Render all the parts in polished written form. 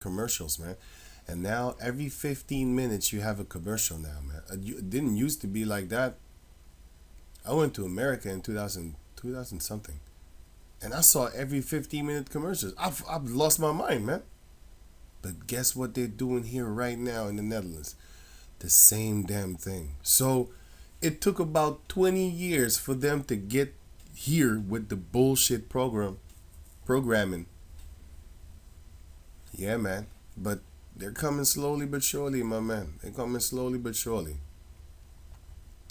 commercials, man. And now every 15 minutes you have a commercial now, man. It didn't used to be like that. I went to America in 2000 something, and I saw every 15-minute commercials. I've lost my mind, man. But guess what they're doing here right now in the Netherlands? The same damn thing. So it took about 20 years for them to get here with the bullshit programming. Yeah, man. But they're coming slowly but surely, my man. They're coming slowly but surely.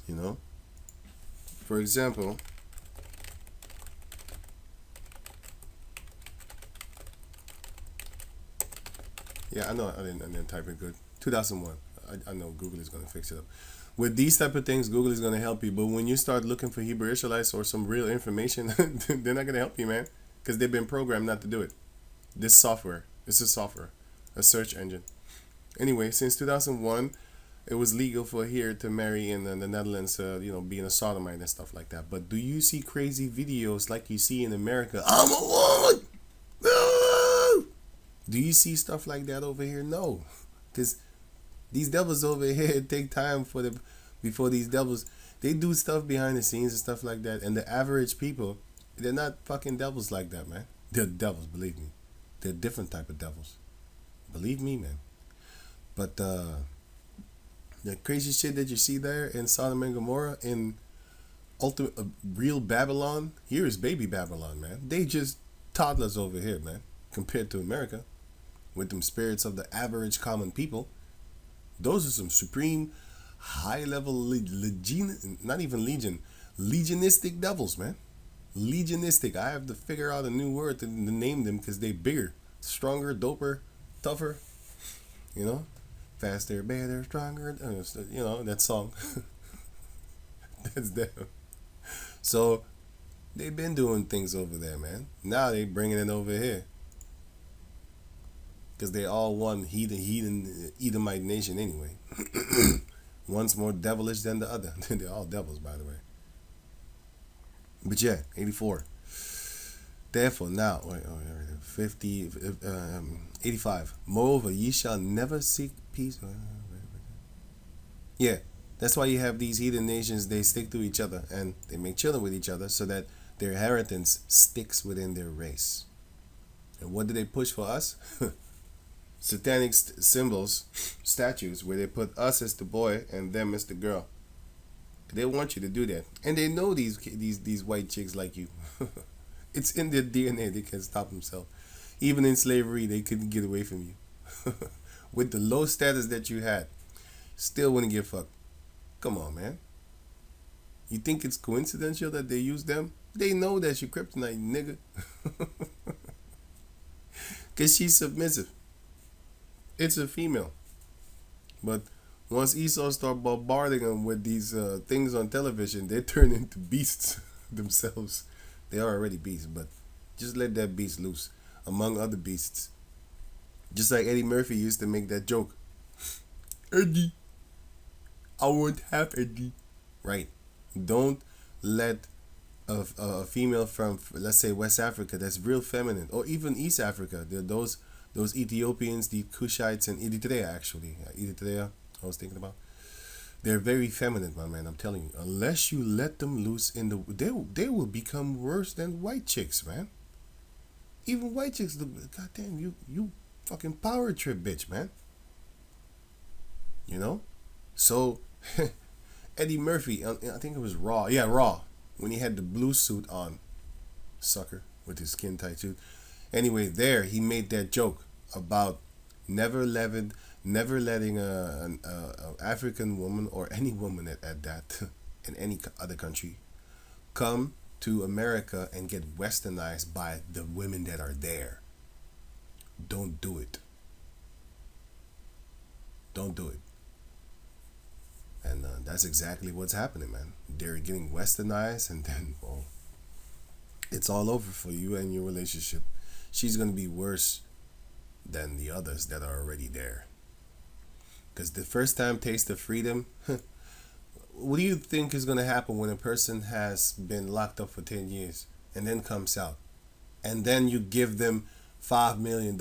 You know? For example, yeah, I know I didn't type it good. 2001. I know Google is going to fix it up. With these type of things, Google is going to help you. But when you start looking for Hebrew Israelites or some real information, they're not going to help you, man. Because they've been programmed not to do it. It's a software, a search engine. Anyway, since 2001, it was legal for here to marry in the Netherlands, being a sodomite and stuff like that. But do you see crazy videos like you see in America? I'm a woman! No! Do you see stuff like that over here? No. Because these devils over here take time before these devils, they do stuff behind the scenes and stuff like that. And the average people, they're not fucking devils like that, man. They're devils, believe me. They're different type of devils. Believe me, man. But the crazy shit that you see there in Sodom and Gomorrah, in ultimate real Babylon, here is baby Babylon, man. They just toddlers over here, man, compared to America, with them spirits of the average common people. Those are some supreme, high-level not even legion, legionistic devils, man. Legionistic. I have to figure out a new word to name them because they bigger, stronger, doper, tougher. You know, faster, better, stronger. You know that song. That's them. So they've been doing things over there, man. Now they bringing it over here because they all one Edomite nation anyway. One's more devilish than the other. They're all devils, by the way. But yeah, 84. Therefore, now, 85. Moreover, ye shall never seek peace. Yeah, that's why you have these heathen nations. They stick to each other and they make children with each other so that their inheritance sticks within their race. And what do they push for us? Satanic symbols, statues, where they put us as the boy and them as the girl. They want you to do that, and they know these white chicks like you. It's in their DNA. They can't stop themselves. Even in slavery, they couldn't get away from you. With the low status that you had, still wouldn't get fucked. Come on, man. You think it's coincidental that they use them? They know that you're kryptonite, nigga. Cause she's submissive. It's a female, but once Esau start bombarding them with these things on television, they turn into beasts themselves. They are already beasts, but just let that beast loose among other beasts. Just like Eddie Murphy used to make that joke. Eddie, I want half Eddie. Right. Don't let a female from, let's say, West Africa that's real feminine, or even East Africa. Those Ethiopians, the Cushites, and Eritrea, actually. Eritrea, I was thinking about. They're very feminine, my man. I'm telling you. Unless you let them loose in the, they will become worse than white chicks, man. Even white chicks, goddamn, you fucking power trip, bitch, man. You know. So Eddie Murphy, I think it was Raw. Yeah, Raw. When he had the blue suit on, sucker, with his skin tight suit. Anyway, there he made that joke about never letting a African woman, or any woman at that in any other country, come to America and get westernized by the women that are there. Don't do it. Don't do it. And that's exactly what's happening, man. They're getting westernized, and then, well, it's all over for you and your relationship. She's going to be worse than the others that are already there. Because the first time taste of freedom, what do you think is going to happen when a person has been locked up for 10 years and then comes out? And then you give them $5 million.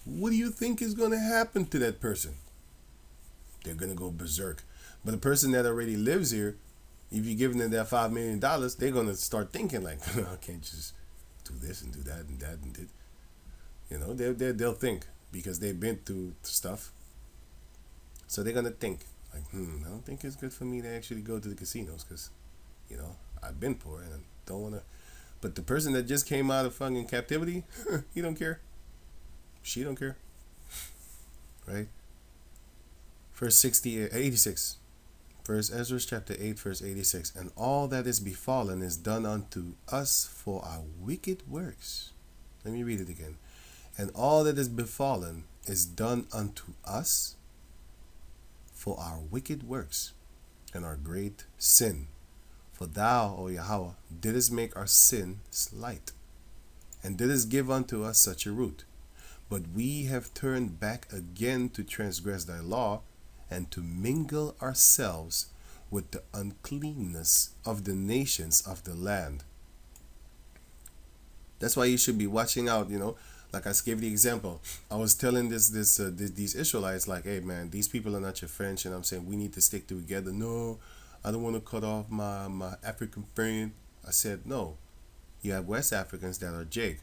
What do you think is going to happen to that person? They're going to go berserk. But the person that already lives here, if you're giving them that $5 million, they're going to start thinking like, I can't just do this and do that and that and that. You know, they'll think because they've been through stuff. So they're going to think like, I don't think it's good for me to actually go to the casinos because, you know, I've been poor and I don't want to. But the person that just came out of fucking captivity, he don't care. She don't care. Right? Verse 86. Verse Ezra chapter 8, verse 86. And all that is befallen is done unto us for our wicked works. Let me read it again. And all that is befallen is done unto us for our wicked works and our great sin. For thou, O Yahweh, didst make our sin slight, and didst give unto us such a root. But we have turned back again to transgress thy law, and to mingle ourselves with the uncleanness of the nations of the land. That's why you should be watching out, you know. Like I gave the example. I was telling these Israelites, like, hey man, these people are not your friends, and I'm saying we need to stick together. No, I don't want to cut off my African friend. I said, no. You have West Africans that are Jake,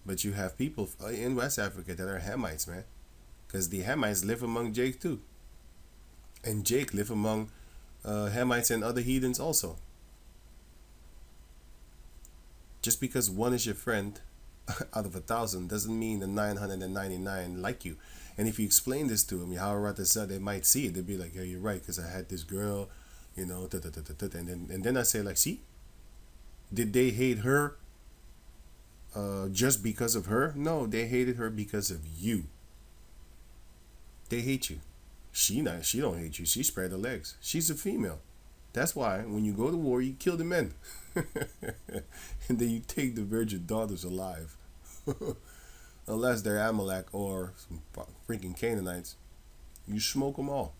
but you have people in West Africa that are Hamites, man. Because the Hamites live among Jake too. And Jake live among Hamites and other heathens also. Just because one is your friend out of 1,000 doesn't mean the 999 like you. And if you explain this to them, they might see it. They'd be like, yeah, you're right, because I had this girl, you know, and then I say, like, see, did they hate her just because of her? No, they hated her because of you. They hate you. She don't hate you. She spread her legs. She's a female. That's why when you go to war, you kill the men. And then you take the virgin daughters alive. Unless they're Amalek or some freaking Canaanites. You smoke them all.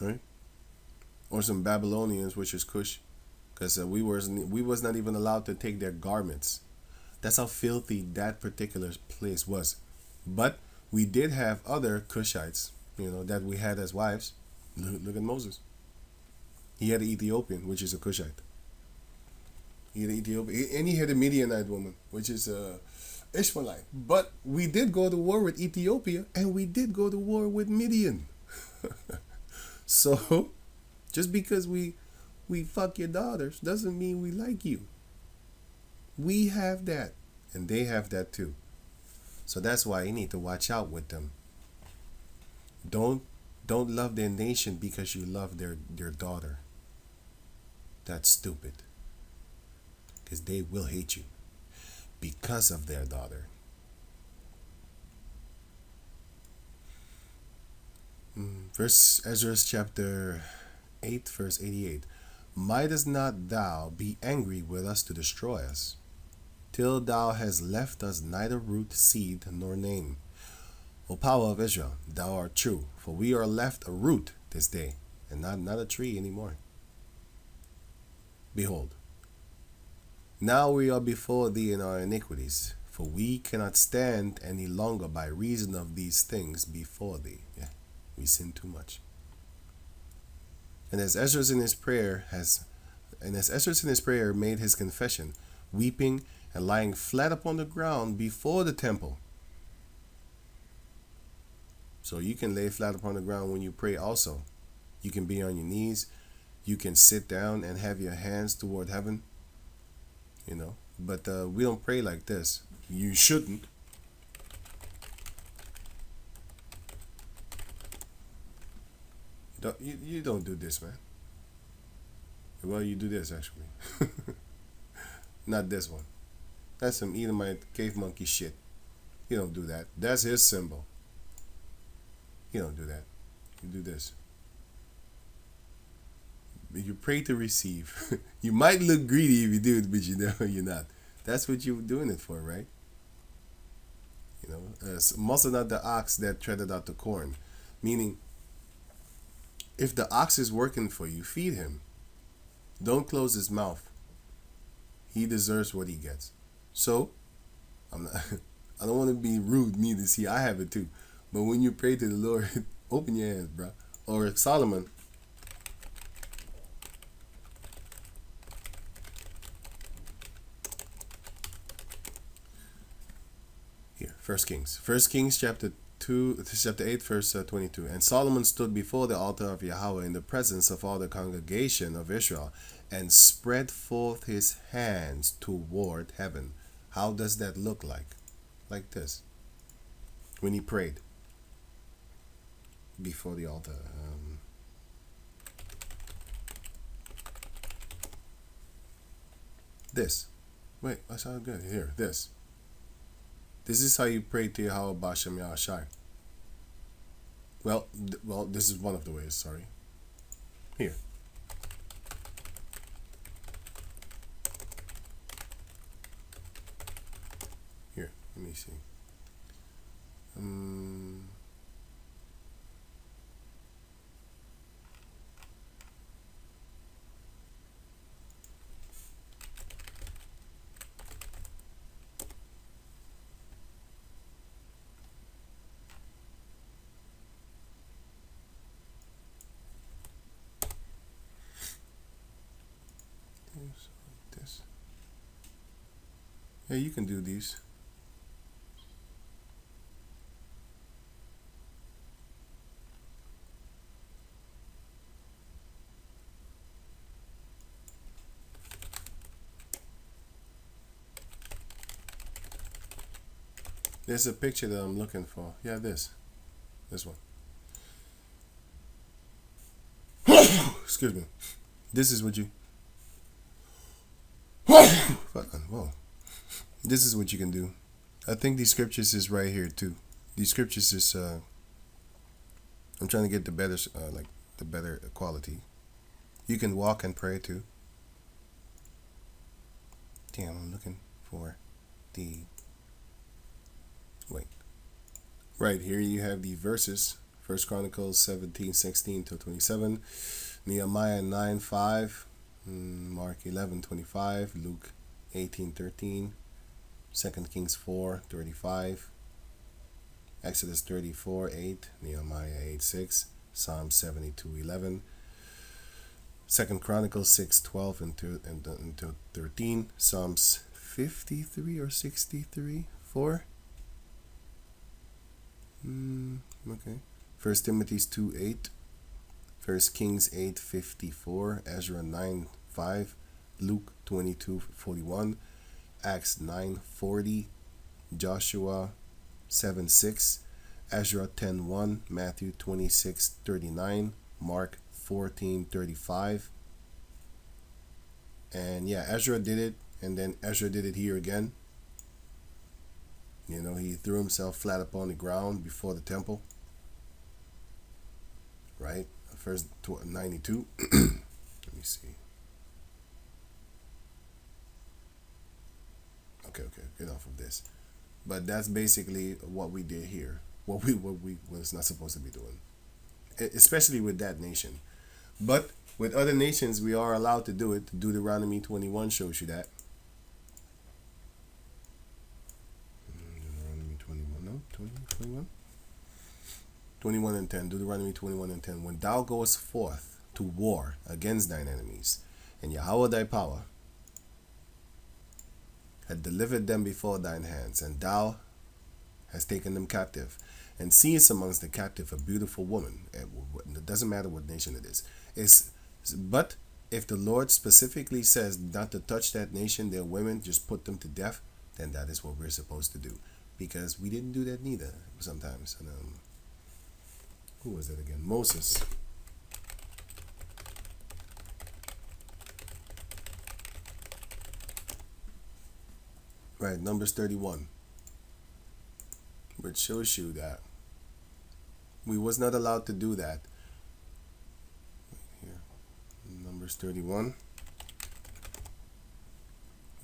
Right? Or some Babylonians, which is Cush. Because we was not even allowed to take their garments. That's how filthy that particular place was. But we did have other Cushites, you know, that we had as wives. Look at Moses. He had an Ethiopian, which is a Cushite. He had an Ethiopian, and he had a Midianite woman, which is a Ishmaelite. But we did go to war with Ethiopia, and we did go to war with Midian. So, just because we fuck your daughters doesn't mean we like you. We have that, and they have that too. So that's why you need to watch out with them. Don't love their nation because you love their daughter. That's stupid. Because they will hate you because of their daughter. Verse Ezra chapter 8, verse 88. Mightest not thou be angry with us to destroy us, till thou hast left us neither root, seed, nor name? O power of Israel, thou art true, for we are left a root this day, and not a tree anymore. Behold, now we are before thee in our iniquities, for we cannot stand any longer by reason of these things before thee. Yeah, we sin too much. And as Ezra in his prayer made his confession, weeping and lying flat upon the ground before the temple. So you can lay flat upon the ground when you pray also. You can be on your knees. You can sit down and have your hands toward heaven. You know, but we don't pray like this. You shouldn't. You don't do this, man. Well, you do this, actually. Not this one. That's some Edomite cave monkey shit. You don't do that. That's his symbol. You don't do that. You do this. You pray to receive. You might look greedy if you do it, but you know you're not. That's what you're doing it for, right? You know, muscle not the ox that treaded out the corn. Meaning, if the ox is working for you, feed him. Don't close his mouth. He deserves what he gets. So I'm not. I don't want to be rude. Neither. See, I have it too. But when you pray to the Lord, open your hands, bro. Or Solomon. Here, First Kings chapter 2, chapter 8, verse 22. And Solomon stood before the altar of Yahweh in the presence of all the congregation of Israel and spread forth his hands toward heaven. How does that look like? Like this. When he prayed before the altar. This. Wait, I saw it good. Here, this. This is how you pray to Yahweh Bashem Yahashai. Well, this is one of the ways, sorry. Here. Here, let me see. This. Yeah, you can do these. There's a picture that I'm looking for. Yeah, this one. Excuse me. This is what you. Whoa. This is what you can do. I think these scriptures is right here too. These scriptures is. I'm trying to get the better, the better quality. You can walk and pray too. Damn, I'm looking for the. Wait. Right here you have the verses. First Chronicles 17:16 to 27, Nehemiah 9:5, Mark 11:25, Luke 18:13, 2 Kings 4:35, Exodus 34:8, Nehemiah 8:6, Psalm 72:11, 2 Chronicles 6:12 and 13, Psalms 53 or 63, 4. Okay. 1 Timothy 2:8, 1 Kings 8:54, Ezra 9:5, Luke 22:41, Acts 9:40, Joshua 7:6, Ezra 10:1, Matthew 26:39, Mark 14:35. And yeah, Ezra did it, and then Ezra did it here again. You know, he threw himself flat upon the ground before the temple. Right? First 92. Let me see. Okay, get off of this. But that's basically what we did here. What we was not supposed to be doing. Especially with that nation. But with other nations, we are allowed to do it. Deuteronomy 21 shows you that. Deuteronomy 21, no? 21? 21 and 10, Deuteronomy 21 and 10. When thou goest forth to war against thine enemies, and Yahweh thy power had delivered them before thine hands, and thou hast taken them captive, and seest amongst the captive a beautiful woman, it doesn't matter what nation it is. But if the Lord specifically says not to touch that nation, their women, just put them to death, then that is what we're supposed to do. Because we didn't do that neither sometimes. And, who was that again? Moses. Right, Numbers 31. Which shows you that we was not allowed to do that. Here, Numbers 31.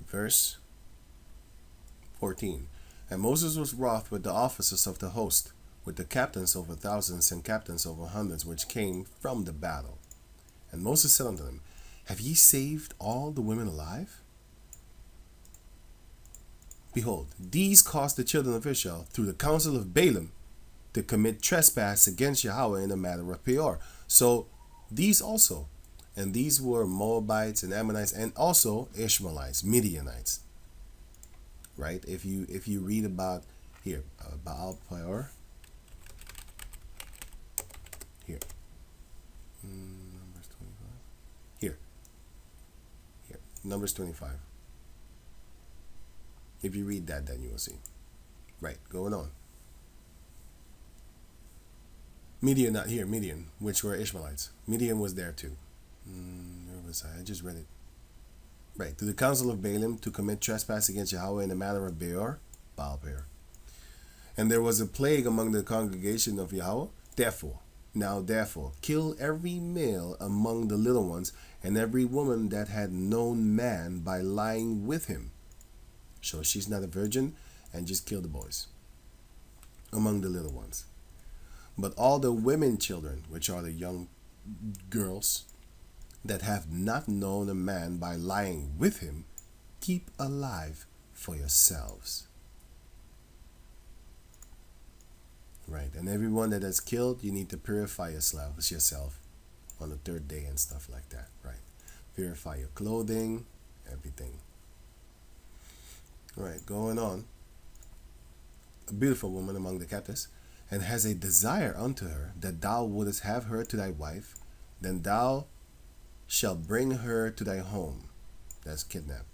Verse 14. And Moses was wroth with the officers of the host, with the captains over thousands and captains over hundreds, which came from the battle. And Moses said unto them, Have ye saved all the women alive? Behold, these caused the children of Israel through the counsel of Balaam to commit trespass against Yahweh in the matter of Peor. So these also, and these were Moabites and Ammonites and also Ishmaelites, Midianites. Right? If you read about here, Baal Peor, here, Numbers 25, here, Numbers 25. If you read that, then you will see. Right, going on. Midian, not here, Midian, which were Ishmaelites. Midian was there too. Where was I? I just read it. Right, to the counsel of Balaam to commit trespass against Yahweh in the matter of Beor, Baal Peor. And there was a plague among the congregation of Yahweh. Therefore, kill every male among the little ones, and every woman that had known man by lying with him. So she's not a virgin, and just kill the boys among the little ones. But all the women children, which are the young girls, that have not known a man by lying with him, keep alive for yourselves. Right, and everyone that is killed, you need to purify yourself on the third day and stuff like that. Right, purify your clothing, everything. Right, going on. A beautiful woman among the captives, and has a desire unto her, that thou wouldest have her to thy wife, then thou shalt bring her to thy home. That's kidnap.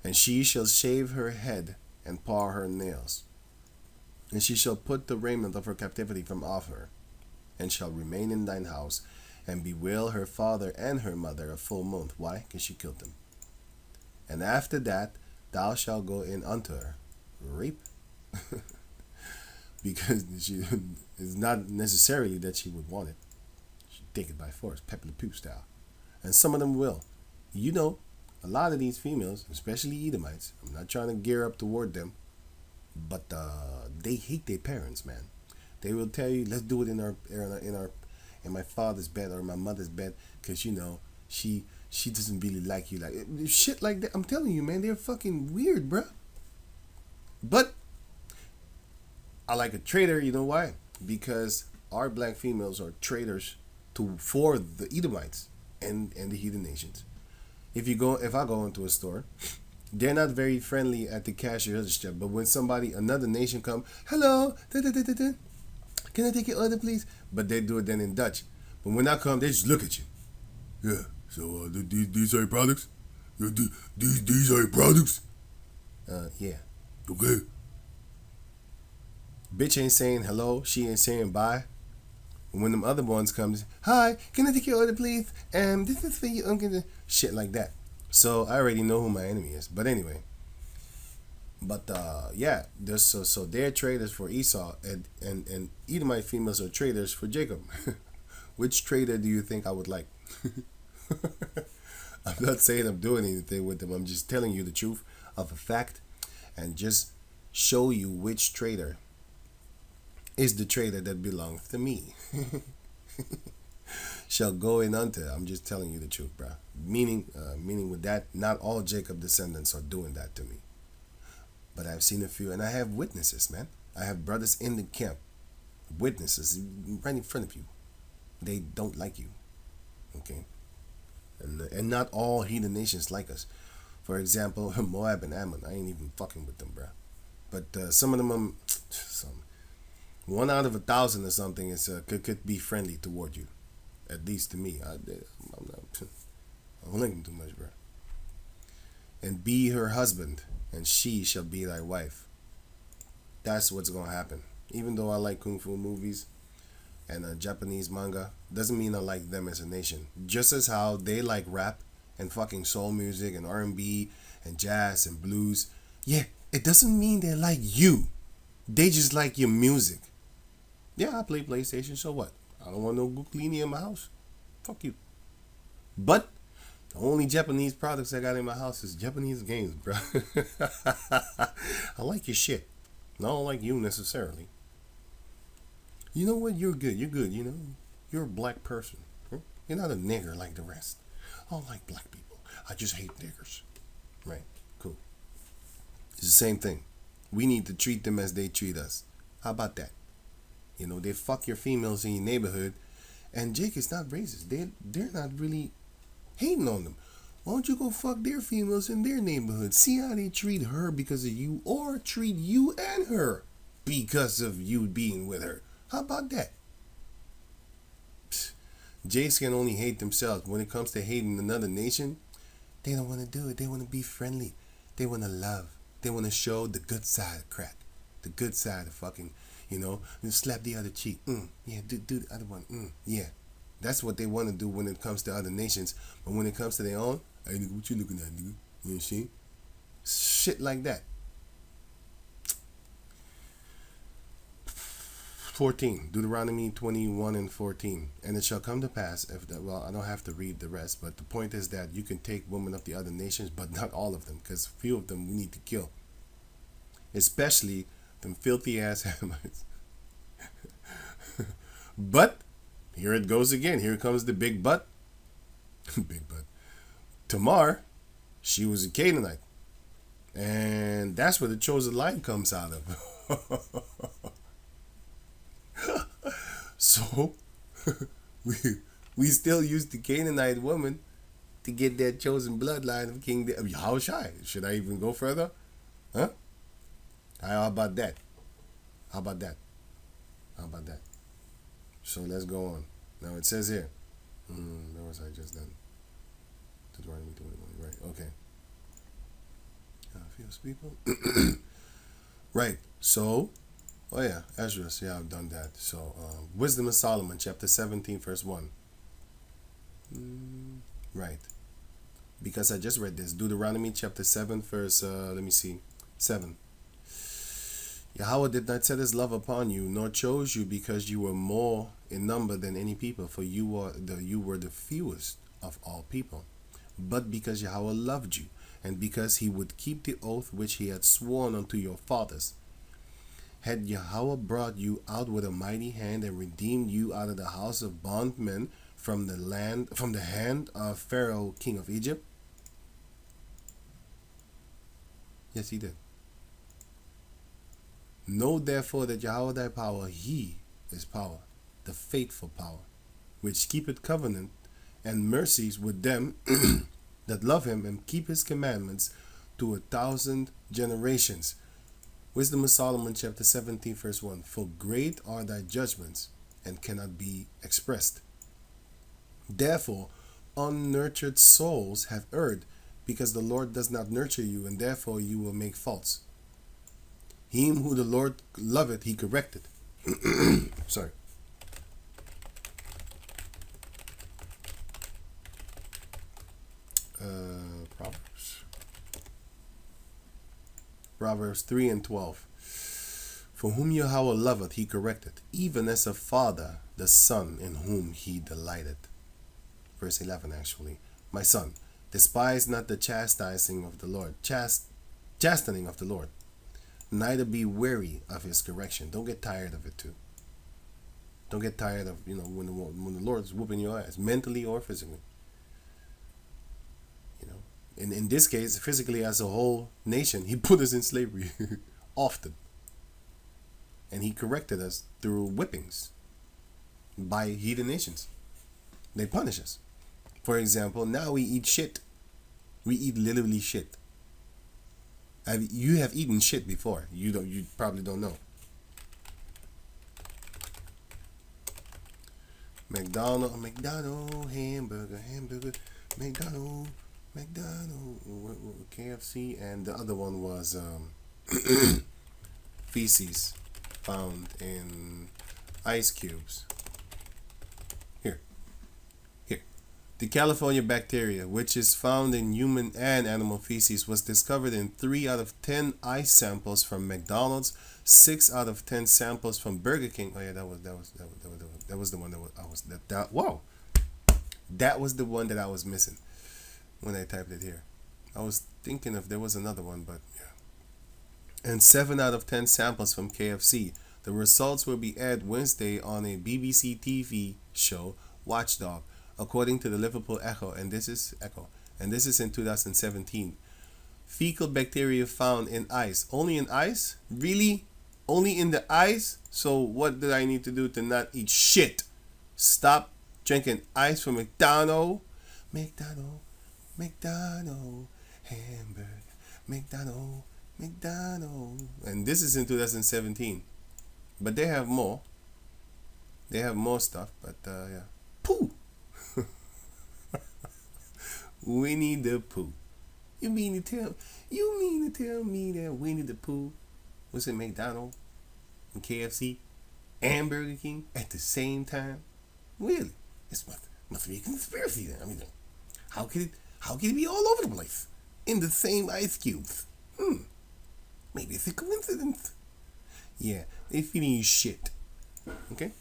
And she shall shave her head and paw her nails. And she shall put the raiment of her captivity from off her, and shall remain in thine house, and bewail her father and her mother a full month. Why? Because she killed them. And after that, thou shalt go in unto her. Rape? Because she is not necessarily that she would want it. She'd take it by force, Pepe Le Pew style. And some of them will. You know, a lot of these females, especially Edomites, I'm not trying to gear up toward them, but they hate their parents, man. They will tell you, let's do it in my father's bed or my mother's bed, because you know she doesn't really like you, like shit like that. I'm telling you, man, they're fucking weird, bruh. But I like a traitor. You know why? Because our black females are traitors for the Edomites and the heathen nations. If I go into a store, they're not very friendly at the cashier register, but when another nation come, hello, can I take your order, please? But they do it then in Dutch. But when I come, they just look at you. Yeah. So these are your products. These are your products. Yeah. Okay. Bitch ain't saying hello. She ain't saying bye. And when them other ones come, hi, can I take your order, please? This is for you. Shit like that. So I already know who my enemy is. But anyway. But yeah, so they're traders for Esau, and Edomite females are traders for Jacob. Which trader do you think I would like? I'm not saying I'm doing anything with them. I'm just telling you the truth of a fact, and just show you which trader is the trader that belongs to me. Shall go in unto. I'm just telling you the truth, bro. Meaning with that, not all Jacob descendants are doing that to me. But I've seen a few, and I have witnesses, man. I have brothers in the camp, witnesses right in front of you. They don't like you, okay? And not all heathen nations like us. For example, Moab and Ammon, I ain't even fucking with them, bro. But some of them, one out of 1,000 or something is could be friendly toward you, at least to me. I don't like them too much, bro. And be her husband, and she shall be thy wife. That's what's gonna happen. Even though I like kung fu movies and Japanese manga, doesn't mean I like them as a nation. Just as how they like rap and fucking soul music and R&B and jazz and blues. Yeah, it doesn't mean they like you. They just like your music. Yeah, I play PlayStation, so what? I don't want no Guklini in my house. Fuck you. But the only Japanese products I got in my house is Japanese games, bro. I like your shit. I don't like you necessarily. You know what? You're good. You're good, you know. You're a black person. You're not a nigger like the rest. I don't like black people. I just hate niggers. Right? Cool. It's the same thing. We need to treat them as they treat us. How about that? You know, they fuck your females in your neighborhood, and Jake is not racist. They're not really hating on them. Why don't you go fuck their females in their neighborhood? See how they treat her because of you, or treat you and her because of you being with her. How about that? Jays can only hate themselves. When it comes to hating another nation, they don't want to do it. They want to be friendly. They want to love. They want to show the good side of crack. The good side of fucking, slap the other cheek. Yeah, do the other one. Yeah. That's what they want to do when it comes to other nations. But when it comes to their own, hey, nigga, what you looking at, nigga? You see? Shit like that. 14, Deuteronomy 21 and 14. And it shall come to pass, I don't have to read the rest, but the point is that you can take women of the other nations, but not all of them, because few of them we need to kill. Especially them filthy ass Hamites. But, here it goes again. Here comes the big but. Big but. Tamar, she was a Canaanite. And that's where the chosen line comes out of. So, we still use the Canaanite woman to get that chosen bloodline of King David. How shy? Should I even go further? Huh? How about that? How about that? How about that? So let's go on. Now it says here. Where was I just done? Deuteronomy 21, right? Okay. Feels people. Right. So, oh yeah, Ezra. Yeah, I've done that. So, Wisdom of Solomon, chapter 17, verse 1. Right. Because I just read this. Deuteronomy chapter 7, verse, 7. Yahweh did not set his love upon you, nor chose you because you were more in number than any people, for you were the fewest of all people. But because Yahweh loved you, and because he would keep the oath which he had sworn unto your fathers. Had Yahweh brought you out with a mighty hand and redeemed you out of the house of bondmen from the hand of Pharaoh, king of Egypt? Yes, he did. Know therefore that Yahweh thy power, he is power, the faithful power, which keepeth covenant and mercies with them that love him and keep his commandments to 1,000 generations. Wisdom of Solomon chapter 17 verse 1. For great are thy judgments and cannot be expressed. Therefore unnurtured souls have erred, because the Lord does not nurture you, and therefore you will make faults. Him who the Lord loveth, he corrected. Sorry. Proverbs 3 and 12. For whom Yahweh loveth, he correcteth, even as a father the son in whom he delighteth. Verse 11 actually. My son, despise not the chastising of the Lord, chastening of the Lord, neither be weary of his correction. Don't get tired of it too. Don't get tired of, when the Lord's whooping your ass, mentally or physically. In this case, physically as a whole nation, he put us in slavery often. And he corrected us through whippings by heathen nations. They punish us. For example, now we eat shit. We eat literally shit. You have eaten shit before. You probably don't know. McDonald, hamburger, McDonald, KFC, and the other one was feces found in ice cubes. Here. The California bacteria, which is found in human and animal feces, was discovered in 3 out of 10 ice samples from McDonald's, 6 out of 10 samples from Burger King. Oh yeah, that was the one that was the one that I was missing when I typed it here. I was thinking if there was another one, but yeah. And 7 out of 10 samples from KFC. The results will be aired Wednesday on a BBC TV show, Watchdog, according to the Liverpool Echo, and this is in 2017. fecal bacteria found in ice. Only in ice? Really? Only in the ice? So what did I need to do to not eat shit? Stop drinking ice from McDonald's. McDonald's, hamburger, McDonald's. And this is in 2017. But they have more. They have more stuff, but yeah. Pooh! Winnie the Pooh. You mean to tell me that Winnie the Pooh was in McDonald's and KFC and Burger King at the same time? Really? It must be a conspiracy then. I mean, how could it be all over the place in the same ice cubes? Maybe it's a coincidence. Yeah, they feeding you shit. Okay?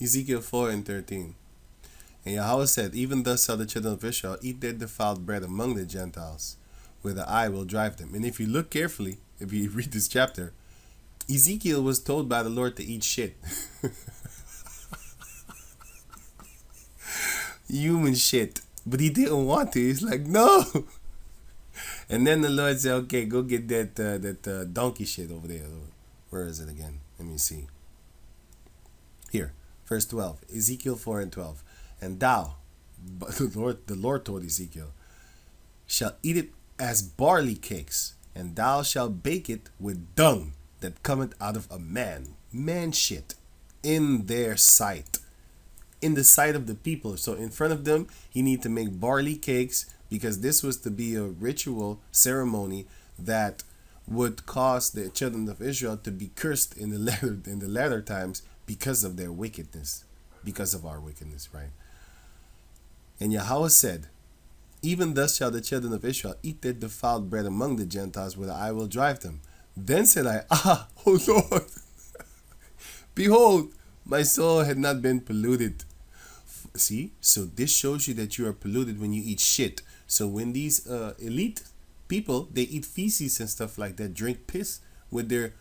Ezekiel 4:13. And Yahweh said, even thus shall the children of Israel eat their defiled bread among the Gentiles, whither I will drive them. And if you look carefully, if you read this chapter, Ezekiel was told by the Lord to eat shit. Human shit. But he didn't want to. He's like, no. And then the Lord said, okay, go get that donkey shit over there. Where is it again? Let me see. Here. Verse 12, Ezekiel 4:12. And thou, the Lord told Ezekiel, shall eat it as barley cakes, and thou shalt bake it with dung that cometh out of a man shit, in their sight, in the sight of the people. So in front of them, he need to make barley cakes, because this was to be a ritual ceremony that would cause the children of Israel to be cursed in the latter times, because of their wickedness, because of our wickedness, right? And Yahweh said, even thus shall the children of Israel eat their defiled bread among the Gentiles, whither I will drive them. Then said I, O Lord, behold, my soul had not been polluted. See, so this shows you that you are polluted when you eat shit. So when these elite people, they eat feces and stuff like that, drink piss with their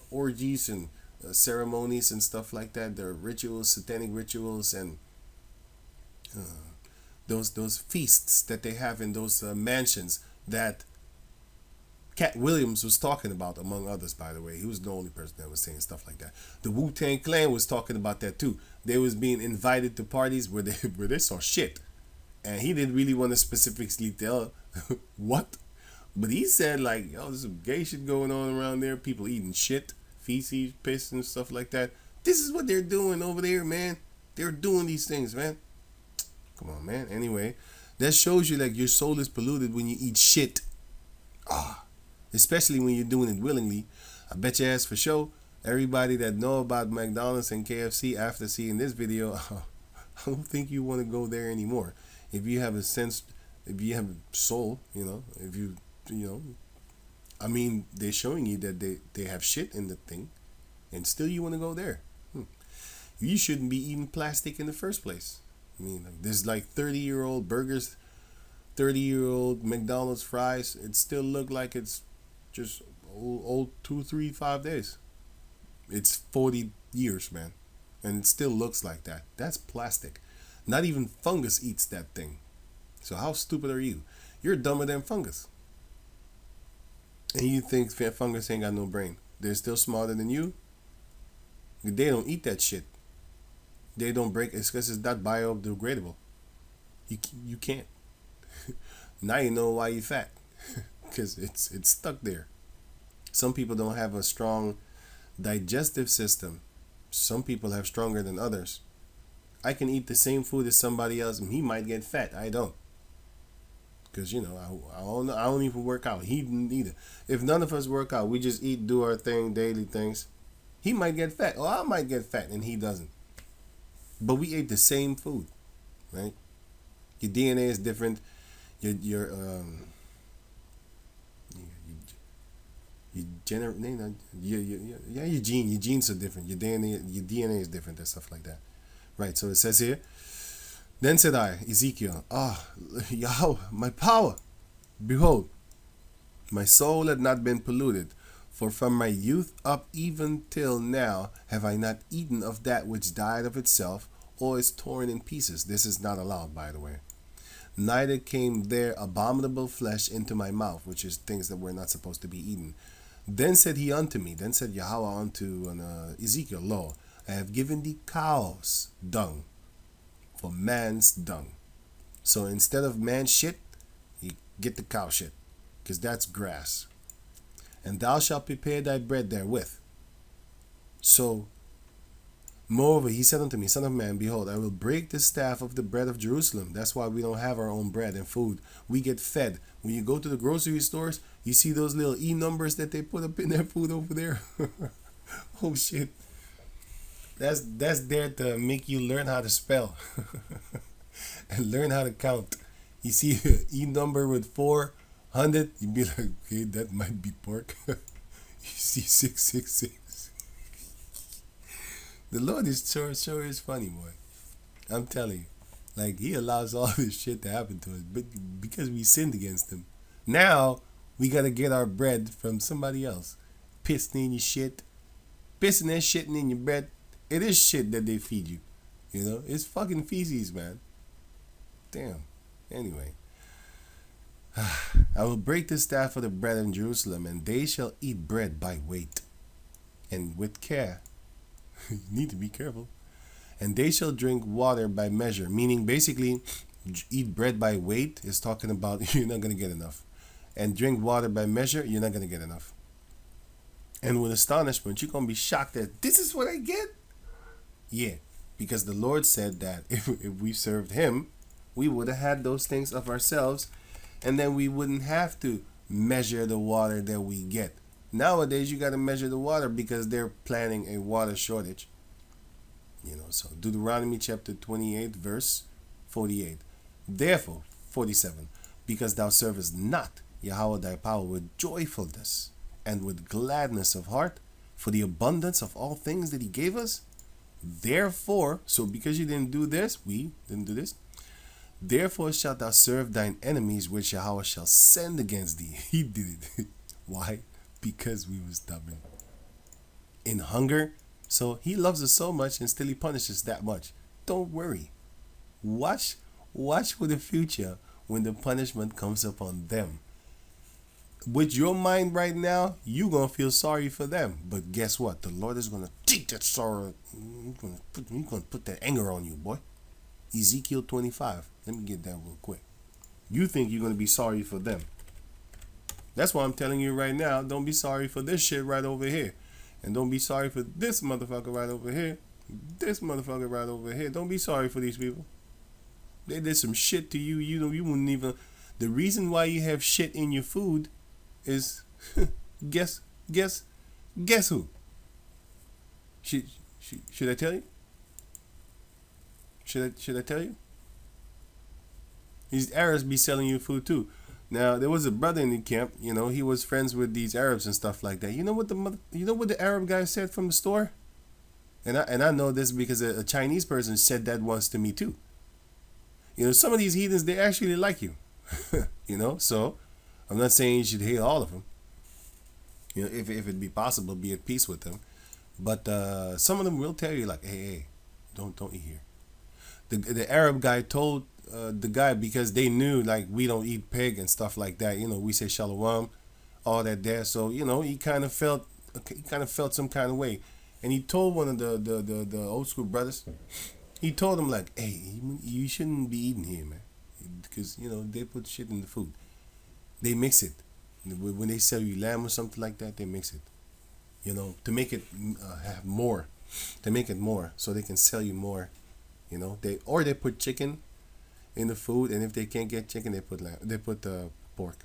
orgies and ceremonies and stuff like that, their rituals, satanic rituals, and those feasts that they have in those mansions that Cat Williams was talking about, among others, by the way. He was the only person that was saying stuff like that. The Wu-Tang Clan was talking about that too. They was being invited to parties where they saw shit, and he didn't really want to specifically tell what, but he said like, yo, there's some gay shit going on around there, people eating shit, feces, piss, and stuff like that. This is what they're doing over there, man. They're doing these things, man. Come on, man. Anyway, that shows you like your soul is polluted when you eat shit. Especially when you're doing it willingly. I bet your ass for sure, everybody that know about McDonald's and KFC after seeing this video, I don't think you want to go there anymore. If you have a sense, if you have a soul, if you I mean, they're showing you that they have shit in the thing, and still you want to go there. You shouldn't be eating plastic in the first place. I mean, there's like 30-year-old burgers, 30-year-old McDonald's fries. It still look like it's just old 2, 3, 5 days. It's 40 years, man, and it still looks like that. That's plastic. Not even fungus eats that thing. So how stupid are you? You're dumber than fungus. And you think fungus ain't got no brain. They're still smarter than you. They don't eat that shit. They don't break. It's because it's not biodegradable. You can't. Now you know why you're fat. Because it's stuck there. Some people don't have a strong digestive system. Some people have stronger than others. I can eat the same food as somebody else and he might get fat. I don't. Because, I don't even work out. He didn't either. If none of us work out, we just eat, do our thing, daily things, he might get fat. Or I might get fat and he doesn't. But we ate the same food, right? Your DNA is different. Your genes are different. Your DNA is different and stuff like that. Right, so it says here, then said I, Ezekiel, Yahweh, my power, behold, my soul had not been polluted, For from my youth up even till now have I not eaten of that which died of itself, or is torn in pieces. This is not allowed, by the way. Neither came there abominable flesh into my mouth, which is things that were not supposed to be eaten. Then said he unto me, then said Yahweh unto Ezekiel, Lo, I have given thee cow's dung for man's dung. So instead of man's shit, you get the cow shit, because that's grass. And thou shalt prepare thy bread therewith. So, moreover, he said unto me, Son of man, behold, I will break the staff of the bread of Jerusalem. That's why we don't have our own bread and food. We get fed. When you go to the grocery stores, you see those little E numbers that they put up in their food over there. Oh shit. That's there to make you learn how to spell and learn how to count. You see an E number with 400, you'd be like, okay, that might be pork. You see 666. The Lord is sure is funny, boy. I'm telling you. Like, he allows all this shit to happen to us, but because we sinned against him. Now, we gotta get our bread from somebody else. Pissing in your shit. Pissing and shitting in your bread. It is shit that they feed you. You know? It's fucking feces, man. Damn. Anyway. I will break the staff of the bread in Jerusalem, and they shall eat bread by weight. And with care. You need to be careful. And they shall drink water by measure. Meaning, basically, eat bread by weight is talking about you're not going to get enough. And drink water by measure, you're not going to get enough. And with astonishment, you're going to be shocked that this is what I get? Yeah, because the Lord said that if we served him, we would have had those things of ourselves, and then we wouldn't have to measure the water that we get. Nowadays, you got to measure the water because they're planning a water shortage. You know, so Deuteronomy chapter 28, verse 48. Therefore, 47, because thou servest not Yahweh thy power with joyfulness and with gladness of heart for the abundance of all things that he gave us. Therefore, so because you didn't do this, we didn't do this. Therefore shalt thou serve thine enemies, which Yahweh shall send against thee. He did it. Why? Because we were stubborn. In hunger. So he loves us so much and still he punishes that much. Don't worry. Watch for the future when the punishment comes upon them. With your mind right now, you're going to feel sorry for them. But guess what? The Lord is going to take that sorrow. He's going to put that anger on you, boy. Ezekiel 25. Let me get that real quick. You think you're going to be sorry for them. That's why I'm telling you right now, don't be sorry for this shit right over here. And don't be sorry for this motherfucker right over here. This motherfucker right over here. Don't be sorry for these people. They did some shit to you. You know, you wouldn't even. The reason why you have shit in your food is guess who? Should I tell you? Should I tell you? These Arabs be selling you food too. Now there was a brother in the camp. You know, he was friends with these Arabs and stuff like that. You know what the Arab guy said from the store? And I know this because a Chinese person said that once to me too. You know, some of these heathens, they actually like you. You know, so I'm not saying you should hate all of them. You know, if it be possible, be at peace with them. But some of them will tell you like, hey, don't eat here. The Arab guy told the guy, because they knew like we don't eat pig and stuff like that. You know, we say shalom, all that there. So you know, he kind of felt some kind of way, and he told one of the old school brothers. He told him like, hey, you shouldn't be eating here, man, because you know they put shit in the food. They mix it when they sell you lamb or something like that. They mix it, you know, to make it have more, so they can sell you more. You know, they put chicken in the food, and if they can't get chicken, they put pork.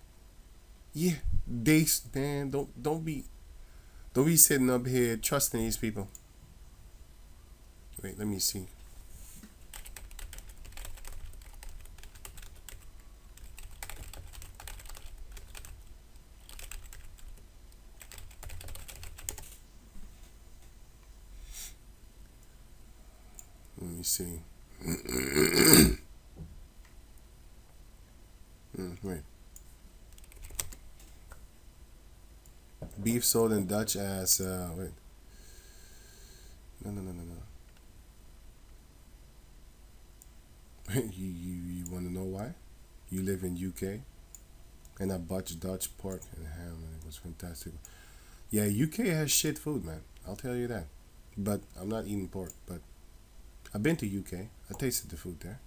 Yeah, man, don't be sitting up here trusting these people. Wait, let me see. Let me see. Wait. Beef sold in Dutch as wait. No. You want to know why? You live in UK, and I bought Dutch pork and ham, and it was fantastic. Yeah, UK has shit food, man. I'll tell you that. But I'm not eating pork. But I've been to UK. I tasted the food there.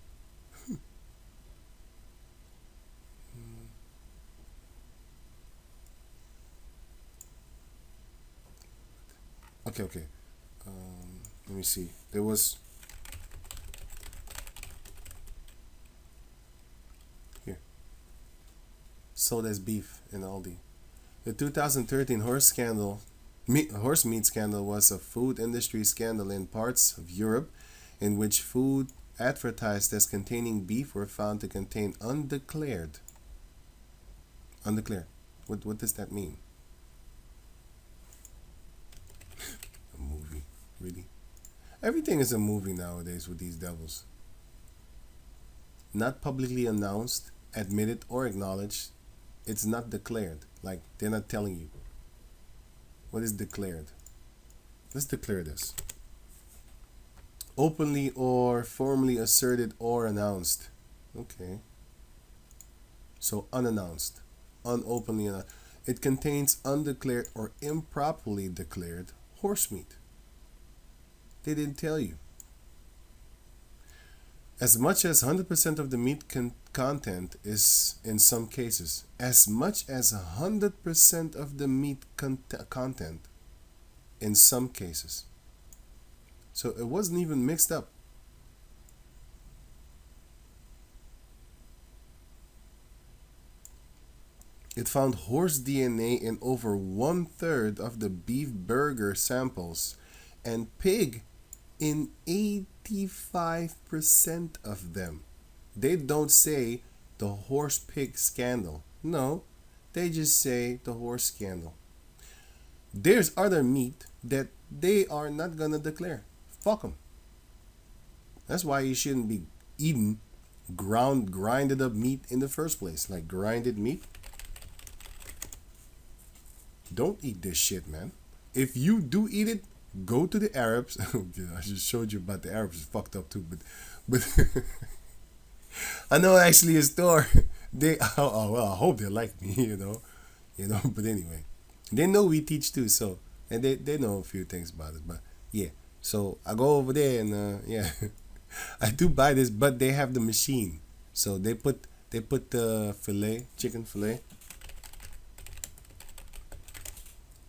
Okay. Let me see. There was here. Sold as beef in Aldi. The 2013 horse meat scandal was a food industry scandal in parts of Europe in which food advertised as containing beef were found to contain undeclared. Undeclared. What does that mean? A movie, really? Everything is a movie nowadays with these devils. Not publicly announced, admitted, or acknowledged. It's not declared. Like, they're not telling you. What is declared? Let's declare this. Openly or formally asserted or announced. Okay. So unannounced. Unopenly announced. It contains undeclared or improperly declared horse meat. They didn't tell you. As much as 100% of the meat content is in some cases. As much as 100% of the meat content in some cases. So it wasn't even mixed up. It found horse DNA in over 1/3 of the beef burger samples and pig in 85% of them. They don't say the horse pig scandal. No, they just say the horse scandal. There's other meat that they are not gonna declare. Fuck them. That's why you shouldn't be eating grinded up meat in the first place. Like grinded meat. Don't eat this shit, man. If you do eat it, go to the Arabs. I just showed you about the Arabs. It's fucked up too, but I know actually a store. They well, I hope they like me, But anyway, they know we teach too, so and they know a few things about it. But yeah, so I go over there and yeah, I do buy this, but they have the machine, so they put the chicken fillet.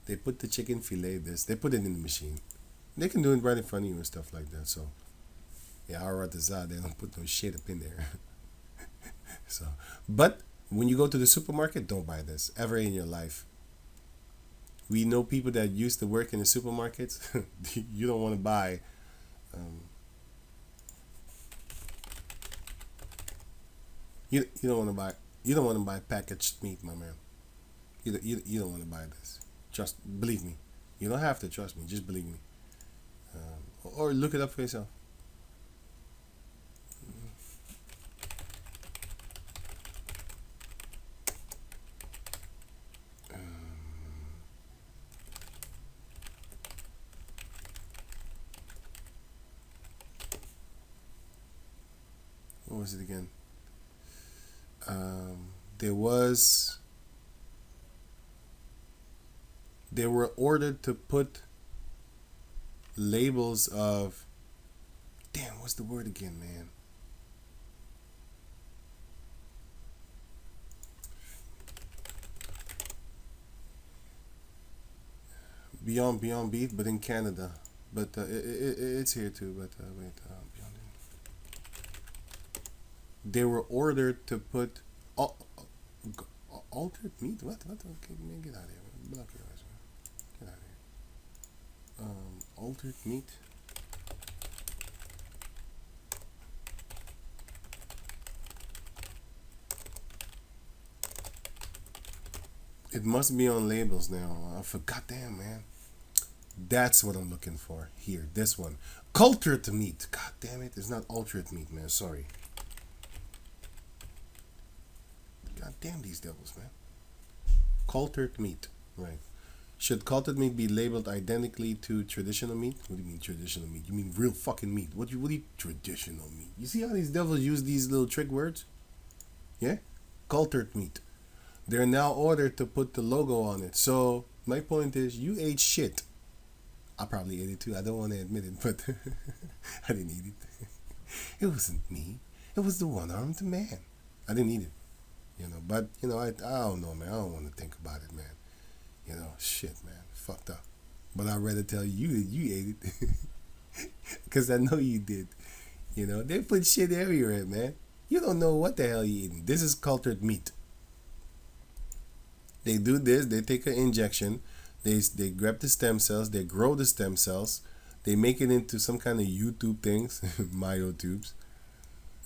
They put the chicken fillet. They put it in the machine. They can do it right in front of you and stuff like that. So yeah, they don't put no shit up in there. So, but when you go to the supermarket, don't buy this ever in your life. We know people that used to work in the supermarkets. You don't want to buy. You don't want to buy. You don't want to buy packaged meat, my man. You don't want to buy this. Believe me. You don't have to trust me. Just believe me. Or look it up for yourself. What was it again? They were ordered to put labels of, damn, what's the word again, man? Beyond Beef, but in Canada. But it's here too. But wait, Beyond. They were ordered to put altered meat. What? Okay, man, get out of here. Block your eyes, man. Get out of here. Altered meat. It must be on labels now. I forgot. Damn, man. That's what I'm looking for here. This one, cultured meat. God damn it! It's not altered meat, man. Sorry. God damn these devils, man. Cultured meat, right? Should cultured meat be labeled identically to traditional meat? What do you mean traditional meat? You mean real fucking meat? What do you traditional meat? You see how these devils use these little trick words? Yeah? Cultured meat. They're now ordered to put the logo on it. So my point is, you ate shit. I probably ate it too. I don't want to admit it, but I didn't eat it. It wasn't me. It was the one-armed man. I didn't eat it. But I don't know, man. I don't want to think about it, man. Shit, man. Fucked up. But I'd rather tell you that you ate it. Because I know you did. They put shit everywhere, man. You don't know what the hell you're eating. This is cultured meat. They do this. They take an injection. They grab the stem cells. They grow the stem cells. They make it into some kind of YouTube things. Myotubes.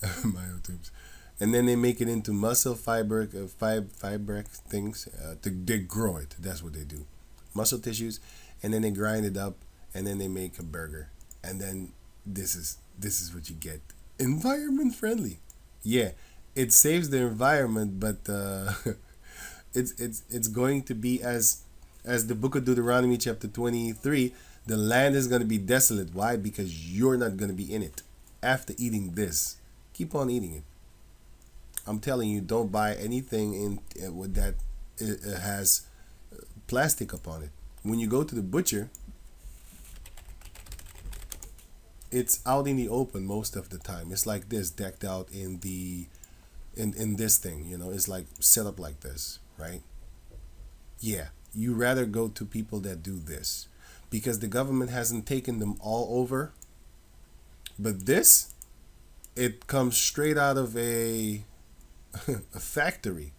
Myotubes. And then they make it into muscle fiber things. They grow it. That's what they do. Muscle tissues. And then they grind it up. And then they make a burger. And then this is what you get. Environment friendly. Yeah, it saves the environment, but it's going to be as the book of Deuteronomy chapter 23. The land is going to be desolate. Why? Because you're not going to be in it. After eating this, keep on eating it. I'm telling you, don't buy anything with that has plastic upon it. When you go to the butcher, it's out in the open most of the time. It's like this, decked out in this thing. It's like set up like this, right? Yeah, you rather go to people that do this because the government hasn't taken them all over. But this, it comes straight out of a factory.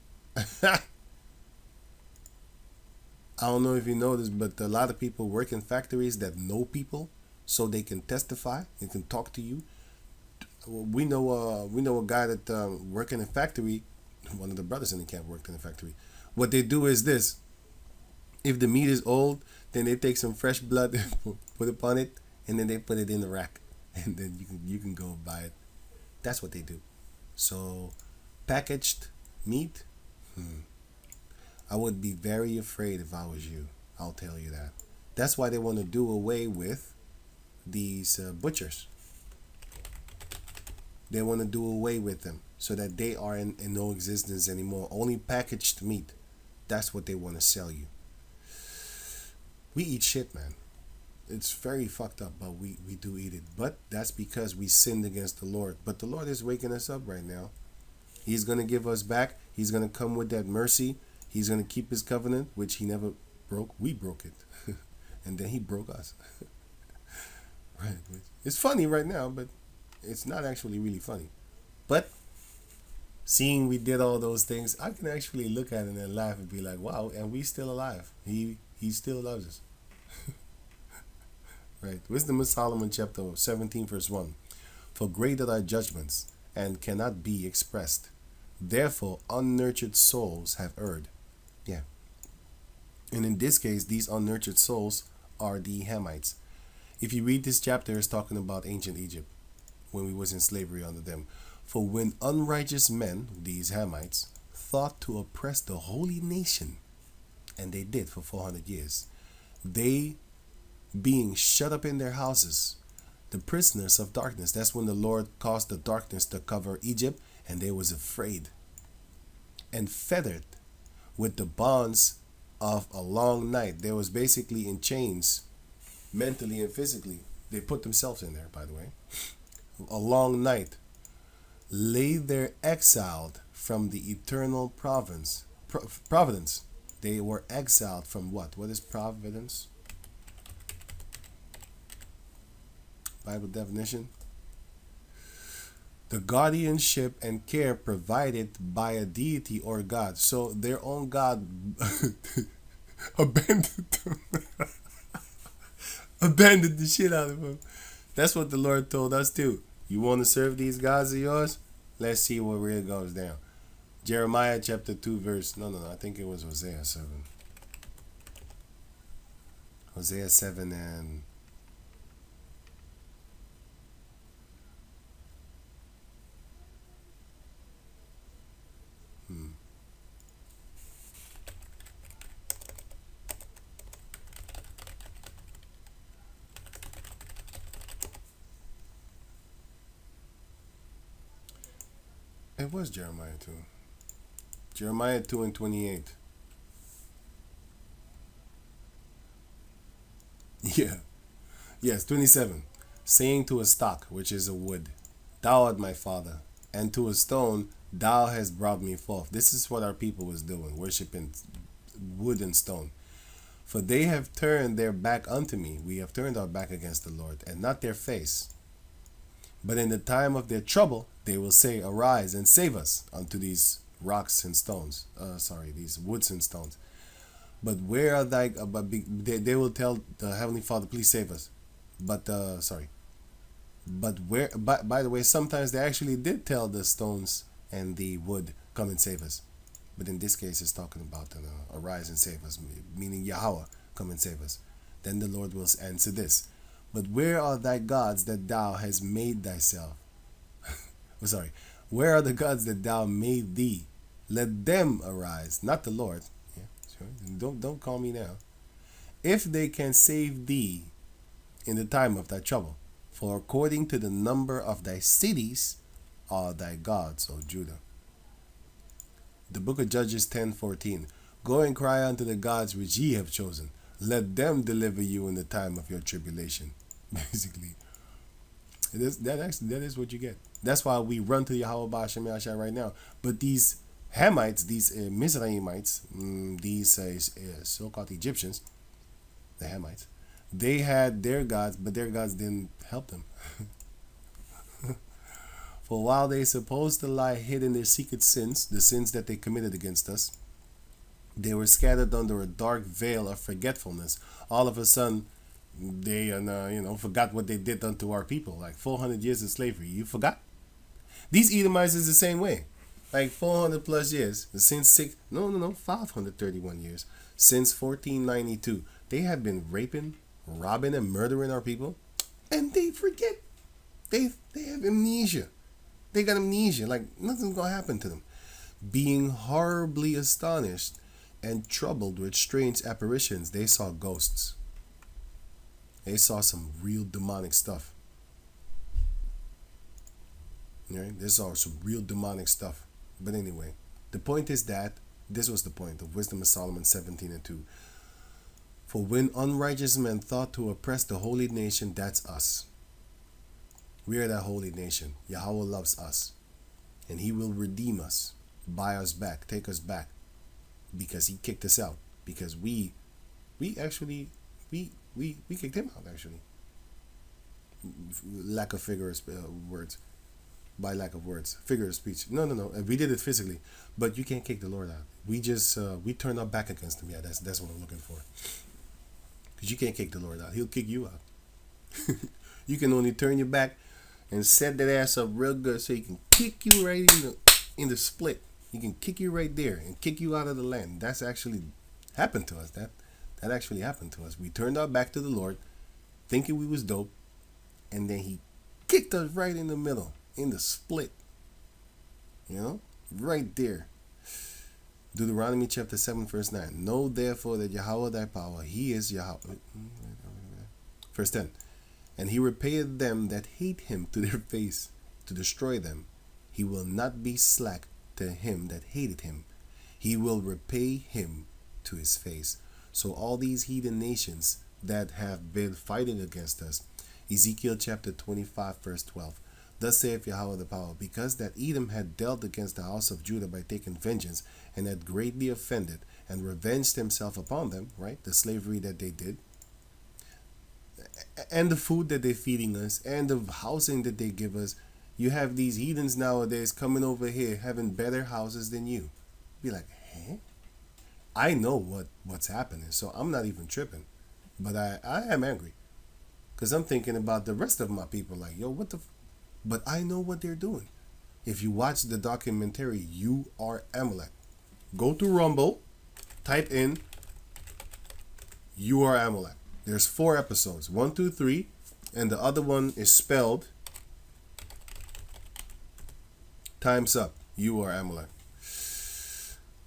I don't know if you know this, but a lot of people work in factories that know people, so they can testify and can talk to you. We know a guy that worked in a factory. One of the brothers in the camp worked in a factory. What they do is this: if the meat is old, then they take some fresh blood, put upon it, and then they put it in the rack, and then you can go buy it. That's what they do. So packaged meat, I would be very afraid if I was you. I'll tell you that. That's why they want to do away with these butchers. They want to do away with them so that they are in no existence anymore. Only packaged meat. That's what they want to sell you. We eat shit, man. It's very fucked up, but we do eat it. But that's because we sinned against the Lord. But the Lord is waking us up right now. He's going to give us back. He's going to come with that mercy. He's going to keep his covenant, which he never broke. We broke it. And then he broke us. Right. It's funny right now, but it's not actually really funny. But seeing we did all those things, I can actually look at it and laugh and be like, wow, and we still alive. He still loves us. Right. Wisdom of Solomon chapter 17 verse 1. For great are thy judgments and cannot be expressed. Therefore unnurtured souls have erred. Yeah. And in this case, these unnurtured souls are the Hamites. If you read this chapter, it's talking about ancient Egypt when we was in slavery under them. For when unrighteous men, these Hamites, thought to oppress the holy nation, and they did for 400 years, they being shut up in their houses, the prisoners of darkness. That's when the Lord caused the darkness to cover Egypt, and they was afraid. And fettered with the bonds of a long night. They was basically in chains, mentally and physically. They put themselves in there, by the way. A long night. Lay there exiled from the eternal providence. They were exiled from what? What is providence? Bible definition. The guardianship and care provided by a deity or God. So their own God abandoned them. Abandoned the shit out of them. That's what the Lord told us too. You want to serve these gods of yours? Let's see what really goes down. Jeremiah chapter 2 verse... No, I think it was Hosea 7. Hosea 7 and... It was Jeremiah 2. Jeremiah 2 and 28. Yeah. Yes, 27. Saying to a stock, which is a wood, Thou art my father, and to a stone, Thou hast brought me forth. This is what our people was doing, worshiping wood and stone. For they have turned their back unto me. We have turned our back against the Lord, and not their face. But in the time of their trouble, they will say, Arise and save us unto these rocks and stones. These woods and stones. But where are thy? They will tell the Heavenly Father, please save us. But But where? By the way, sometimes they actually did tell the stones and the wood, come and save us. But in this case, it's talking about arise and save us, meaning Yahweh, come and save us. Then the Lord will answer this. But where are thy gods that thou hast made thyself? Where are the gods that thou made thee? Let them arise, not the Lord. Yeah, sure. Don't call me now. If they can save thee in the time of thy trouble, for according to the number of thy cities are thy gods, O Judah. The book of Judges 10:14. Go and cry unto the gods which ye have chosen. Let them deliver you in the time of your tribulation. Basically, that is what you get. That's why we run to Yahweh Ba'ashem Yahshua right now. But these Hamites, these Mizraimites, these so-called Egyptians, the Hamites, they had their gods, but their gods didn't help them. For while they supposed to lie hid in their secret sins, the sins that they committed against us, they were scattered under a dark veil of forgetfulness. All of a sudden, they forgot what they did unto our people. Like 400 years of slavery, you forgot? These Edomites is the same way. Like 400 plus years, since 531 years, since 1492, they have been raping, robbing, and murdering our people, and they forget. They have amnesia. They got amnesia, like nothing's gonna happen to them. Being horribly astonished and troubled with strange apparitions, they saw ghosts. They saw some real demonic stuff. Right? They saw some real demonic stuff. But anyway, the point is that this was the point of Wisdom of Solomon 17:2. For when unrighteous men thought to oppress the holy nation, that's us. We are that holy nation. Yahweh loves us. And he will redeem us, buy us back, take us back. Because he kicked us out. Because we kicked him out, actually. Lack of words. By lack of words. Figure of speech. No. We did it physically. But you can't kick the Lord out. We turned our back against him. Yeah, that's what I'm looking for. Because you can't kick the Lord out. He'll kick you out. You can only turn your back and set that ass up real good so he can kick you right in the split. He can kick you right there and kick you out of the land. That's actually happened to us. That actually happened to us. We turned our back to the Lord, thinking we was dope, and then he kicked us right in the middle, in the split. Right there. Deuteronomy chapter 7, verse 9. Know therefore that Yahweh thy power, he is Yahweh. Verse 10. And he repayeth them that hate him to their face, to destroy them. He will not be slack to him that hated him. He will repay him to his face. So all these heathen nations that have been fighting against us, Ezekiel chapter 25, verse 12. Thus saith Yahweh the power, because that Edom had dealt against the house of Judah by taking vengeance, and had greatly offended, and revenged himself upon them, right? The slavery that they did, and the food that they're feeding us, and the housing that they give us. You have these heathens nowadays coming over here having better houses than you. Be like, hey, I know what's happening, so I'm not even tripping. But I am angry. Because I'm thinking about the rest of my people, like, yo, what the but I know what they're doing. If you watch the documentary, You Are Amalek. Go to Rumble, type in You Are Amalek. There's 4 episodes, 1, 2, 3, and the other one is spelled Time's Up. You Are Amalek.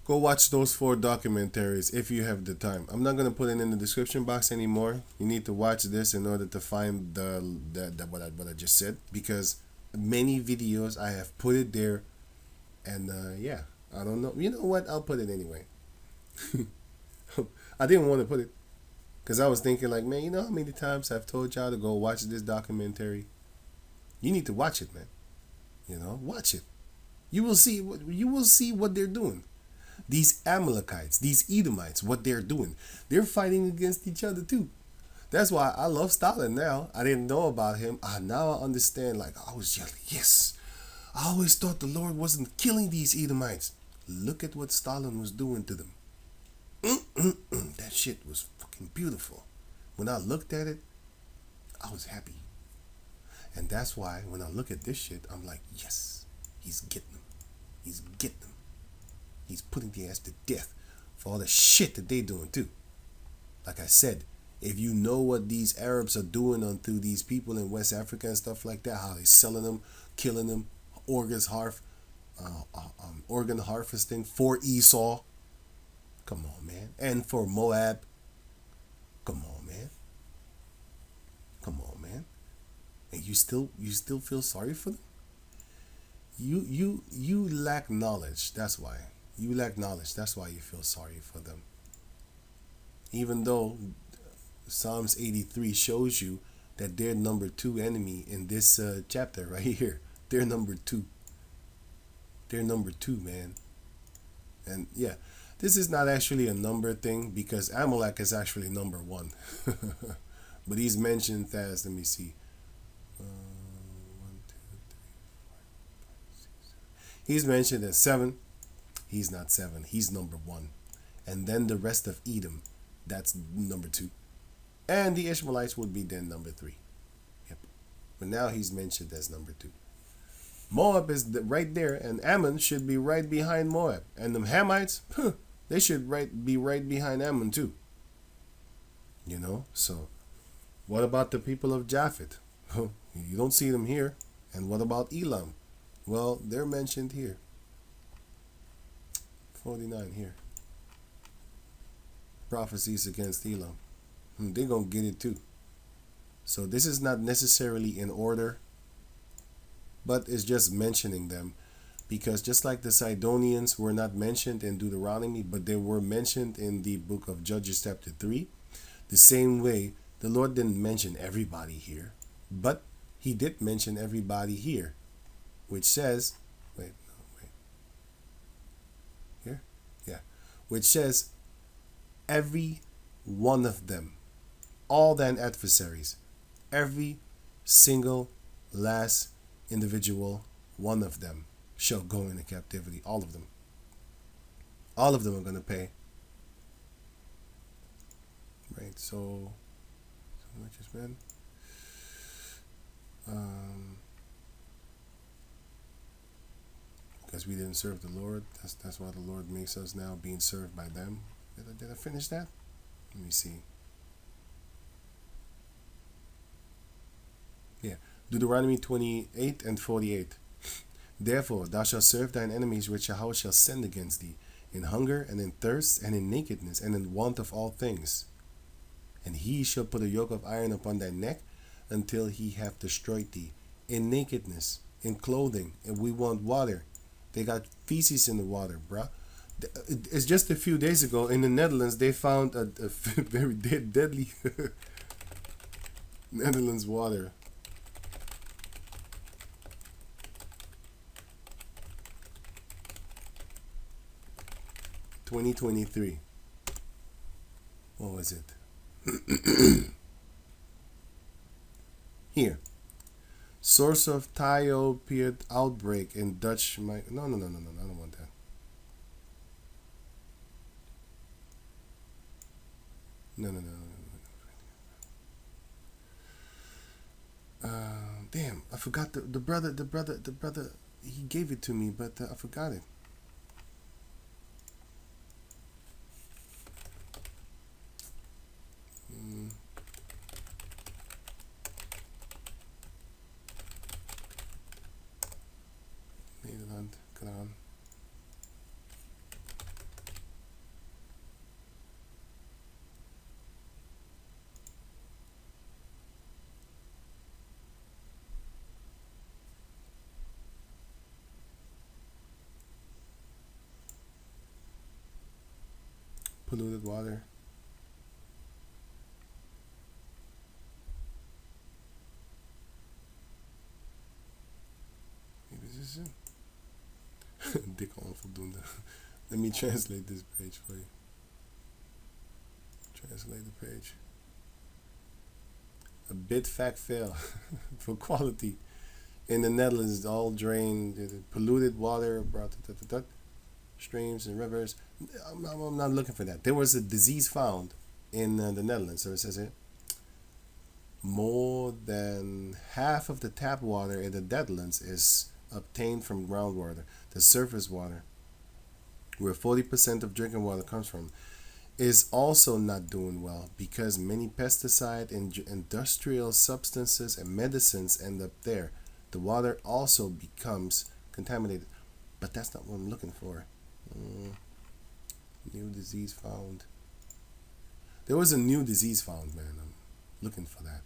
Go watch those 4 documentaries if you have the time. I'm not gonna put it in the description box anymore. You need to watch this in order to find what I just said, because many videos I have put it there And yeah, I don't know. You know what? I'll put it anyway. I didn't want to put it because I was thinking, like, man, you know how many times I've told y'all to go watch this documentary? You need to watch it, man. You know, watch it. You will see. You will see what they're doing. These Amalekites, these Edomites, what they're doing. They're fighting against each other too. That's why I love Stalin now. I didn't know about him. Now I understand. Like, I was yelling, yes. I always thought the Lord wasn't killing these Edomites. Look at what Stalin was doing to them. That shit was fucking beautiful. When I looked at it, I was happy. And that's why when I look at this shit, I'm like, yes, he's getting them. He's getting them. He's putting the ass to death for all the shit that they doing too. Like I said, if you know what these Arabs are doing through these people in West Africa and stuff like that, how they're selling them, killing them, organ harvesting for Esau. Come on, man. And for Moab. Come on, man. Come on, man. And you still feel sorry for them? You lack knowledge. That's why. You lack knowledge. That's why you feel sorry for them. Even though Psalms 83 shows you that they're number 2 enemy in this chapter right here. They're number 2. They're number 2, man. And yeah, this is not actually a number thing because Amalek is actually number 1. But he's mentioned as, let me see. 1, 2, 3, 4, 5, 6, 7. He's mentioned as 7. He's not 7. He's number 1. And then the rest of Edom, that's number 2. And the Ishmaelites would be then number 3. Yep. But now he's mentioned as number 2. Moab is right there, and Ammon should be right behind Moab. And the Hamites, they should be right behind Ammon too. You know, so what about the people of Japhet? You don't see them here. And what about Elam? Well, they're mentioned here. 49 here. Prophecies against Elam. They're going to get it too. So this is not necessarily in order, but it's just mentioning them, because just like the Sidonians were not mentioned in Deuteronomy, but they were mentioned in the book of Judges chapter 3, the same way the Lord didn't mention everybody here, but he did mention everybody here, which says, here? Yeah. Which says, every one of them, all thine adversaries, every single last individual one of them shall go into captivity. All of them. All of them are going to pay. Right, so righteous men. Because we didn't serve the Lord. That's why the Lord makes us now being served by them. Did I finish that? Let me see. Yeah. Deuteronomy 28 and 48. Therefore thou shalt serve thine enemies which Yahweh shall send against thee, in hunger and in thirst and in nakedness and in want of all things. And he shall put a yoke of iron upon thy neck until he have destroyed thee. In nakedness, in clothing, and we want water. They got feces in the water, bruh. It's just a few days ago in the Netherlands they found a very deadly Netherlands water. (2023). What was it? Here. Source of Thiopiad outbreak in Dutch. No. I don't want that. No. Damn, I forgot the brother. He gave it to me, but I forgot it. Nederland, kraan. polluted water. Maybe this is it. Dick onvoldoende. Let me translate this page for you. Translate the page. A bit fact fail for quality. In the Netherlands, all drained, polluted water brought to streams and rivers. I'm not looking for that. There was a disease found in the Netherlands. So it says here, more than half of the tap water in the Netherlands is obtained from groundwater, the surface water, where 40% of drinking water comes from, is also not doing well because many pesticide and industrial substances and medicines end up there. The water also becomes contaminated. But that's not what I'm looking for. New disease found. There was a new disease found, man. I'm looking for that.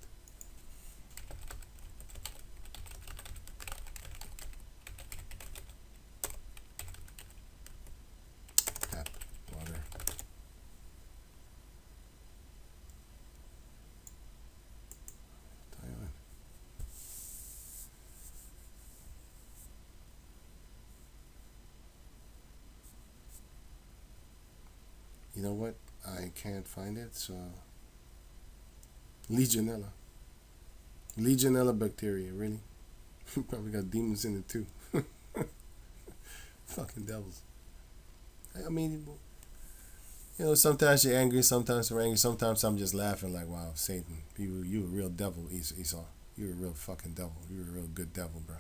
Tap water. Thailand. You know what? I can't find it, so Legionella. Legionella bacteria, really? Probably got demons in it too. Fucking devils. I mean, you know, sometimes you're angry, sometimes you're angry, sometimes I'm just laughing like, wow, Satan, you a real devil, Esau. You're a real fucking devil. You're a real good devil, bro.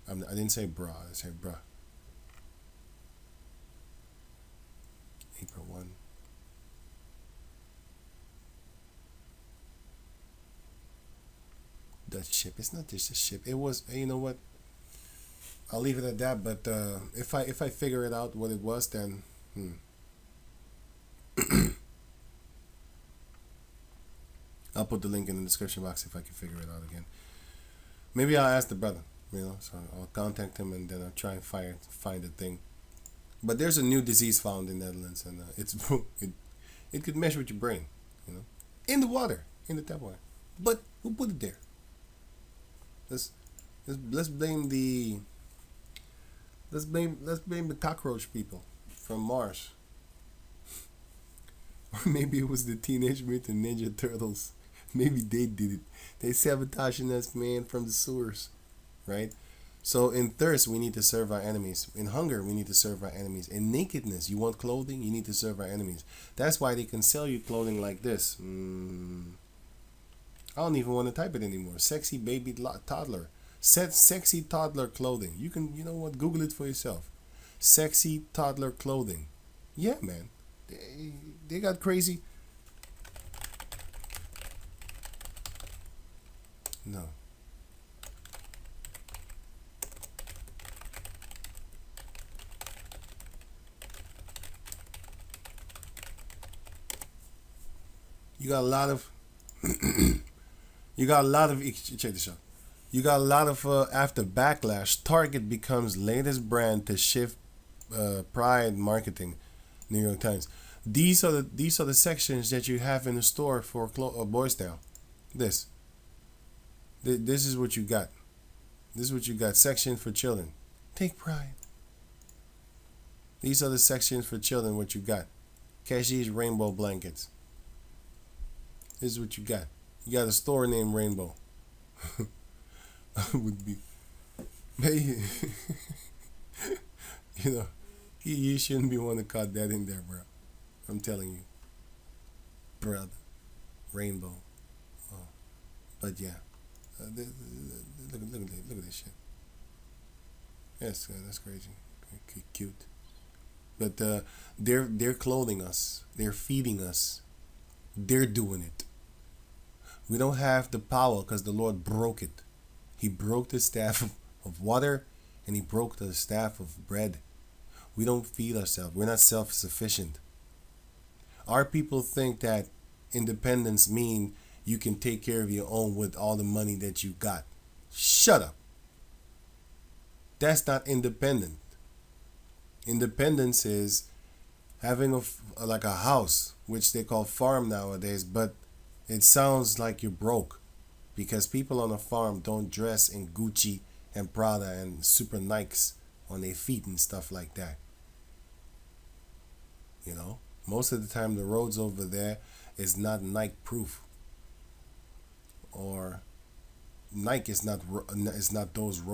I didn't say bra, I said bruh. April 1. Dutch ship. It's not just a ship. It was. You know what? I'll leave it at that. But if I figure it out what it was, then I'll put the link in the description box if I can figure it out again. Maybe I'll ask the brother. You know, so I'll contact him and then I'll try and find the thing. But there's a new disease found in the Netherlands, and it could mess with your brain, you know, in the water, in the tap water. But who put it there? Let's blame the cockroach people from Mars, or maybe it was the Teenage Mutant Ninja Turtles. Maybe they did it. They sabotaging us, man, from the sewers, right? So in thirst, we need to serve our enemies. In hunger, we need to serve our enemies. In nakedness, you want clothing, you need to serve our enemies. That's why they can sell you clothing like this. I don't even want to type it anymore. Sexy baby toddler. Sexy toddler clothing. You know what? Google it for yourself. Sexy toddler clothing. Yeah, man. They got crazy. No. You got a lot of check this out. You got a lot of after backlash, Target becomes latest brand to shift pride marketing. New York Times. These are the sections that you have in the store for boys now. This is what you got. This is what you got. Section for children. Take pride. These are the sections for children. What you got? Cashier's rainbow blankets. This is what you got. You got a store named Rainbow. Would be, you know, you shouldn't be one to cut that in there, bro. I'm telling you, brother. Rainbow. Oh. But yeah, look at this shit. Yes, that's crazy. Cute. But they're clothing us. They're feeding us. They're doing it. We don't have the power because the Lord broke it. He broke the staff of water and he broke the staff of bread. We don't feed ourselves. We're not self-sufficient. Our people think that independence means you can take care of your own with all the money that you got. Shut up. That's not independent. Independence is having like a house, which they call farm nowadays, but it sounds like you're broke because people on a farm don't dress in Gucci and Prada and super Nikes on their feet and stuff like that. You know, most of the time the roads over there is not Nike proof, or Nike is not those roads